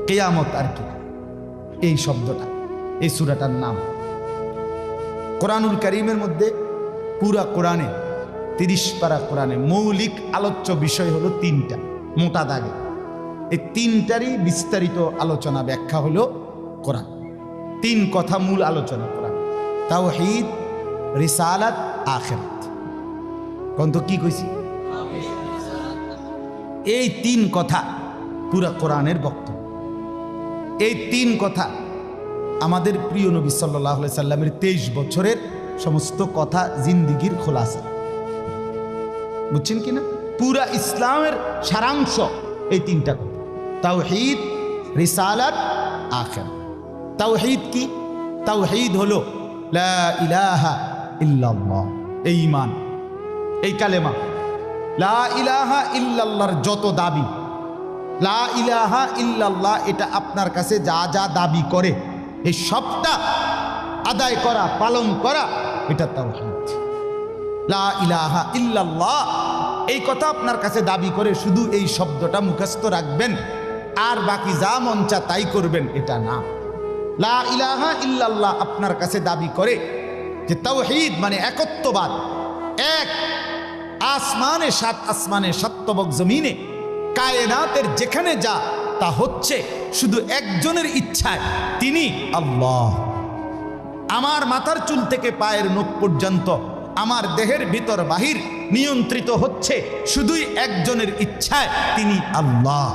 কিয়ামত আর কি, এই শব্দটা, এই সূরাটার নাম। কোরআনুল কারীমের মধ্যে পুরা কোরআনে 30 পারা কোরআনে মৌলিক আলোচ্য বিষয় হলো 3টা মোটা দাগে। এই 3টারই বিস্তারিত আলোচনা ব্যাখ্যা হলো কোরআন। 3 কথা মূল আলোচনা কোরআন: তাওহীদ, রিসালাত, আখিরাত। কোন তো কি কইছি? এই 3 কথা পুরা কোরআনের বক্তব্য। এই 3 কথা আমাদের প্রিয় নবী সাল্লাল্লাহু আলাইহি সাল্লামের 23 বছরের সমস্ত কথা, জিন্দিগির খোলাসা। বুঝছেন কিনা? পুরা ইসলামের সারাংশ এই 3টা কথা: তাওহীদ, রিসালাত, আখিরাত। তাওহীদ কি? তাওহীদ হলো লা ইলাহা ইল্লাল্লাহ, এই ঈমান, এই কালেমা। লা ইলাহা ইল্লাল্লাহর যত দাবি, লা ইলাহা ইল্লাল্লাহ এটা আপনার কাছে যা যা দাবি করে এই সবটা আদায় করা, পালন করা, এটা তাওহীদ। লা ইলাহা ইল্লাল্লাহ এই কথা আপনার কাছে দাবি করে শুধু এই শব্দটা মুখস্থ রাখবেন আর বাকি যা মন চা তাই করবেন, এটা না। লা ইলাহা ইল্লাল্লাহ আপনার কাছে দাবি করে যে তাওহীদ মানে একত্ববাদ। এক আসমানে, 7 আসমানে, 7 তবক জমিনে, কায়নাতের যেখানে যা তা হচ্ছে শুধু একজনের ইচ্ছায়, তিনি আল্লাহ। আমার মাথার চুল থেকে পায়ের নখ পর্যন্ত, আমার দেহের ভিতর বাহির নিয়ন্ত্রিত হচ্ছে শুধুই একজনের ইচ্ছায়, তিনি আল্লাহ।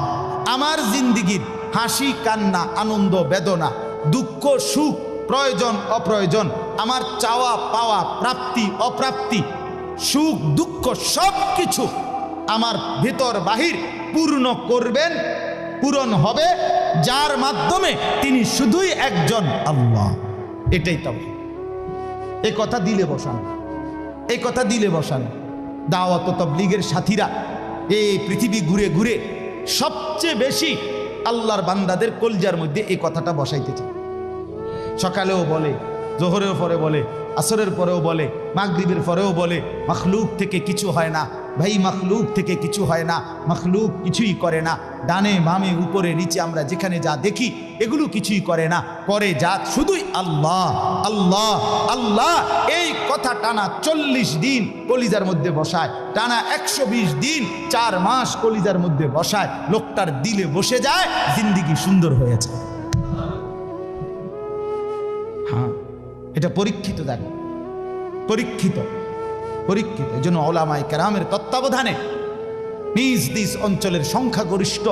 আমার জিন্দিগির হাসি, কান্না, আনন্দ, বেদনা, দুঃখ, সুখ, প্রয়োজন, অপ্রয়োজন, আমার চাওয়া পাওয়া, প্রাপ্তি অপ্রাপ্তি, সুখ দুঃখ সব কিছু আমার ভিতর বাহির পূর্ণ করবেন, পূরণ হবে যার মাধ্যমে, তিনি শুধুই একজন আল্লাহ। এটাই তাওহীদ। এই কথা দিলে বসান, এই কথা দিলে বসান। দাওয়াত ও তাবলীগের সাথীরা এই পৃথিবী ঘুরে ঘুরে সবচেয়ে বেশি আল্লাহর বান্দাদের কলজার মধ্যে এই কথাটা বসাইতে চায়। সকালেও বলে, জোহরের পরে বলে, আসরের পরেও বলে, মাগরিবের পরেও বলে, মাখলুক থেকে কিছু হয় না ভাই, মাখলুক থেকে কিছু হয় না, মাখলুক কিছুই করে না। ডানে বামে উপরে নিচে আমরা যেখানে যা দেখি এগুলো কিছুই করে না, করে যা শুধুই আল্লাহ আল্লাহ আল্লাহ। এই কথা টানা 40 দিন কলিজার মধ্যে বসায়, টানা 120 দিন 4 মাস কলিজার মধ্যে বসায়, লোকটার দিলে বসে যায়, জিন্দিগি সুন্দর হয়েছে। হ্যাঁ, এটা পরীক্ষিত, দেখো পরীক্ষিত, পরীক্ষিত। এই জন্য উলামায়ে কেরামের তত্ত্বাবধানে নিজ নিজ অঞ্চলের সংখ্যাগরিষ্ঠ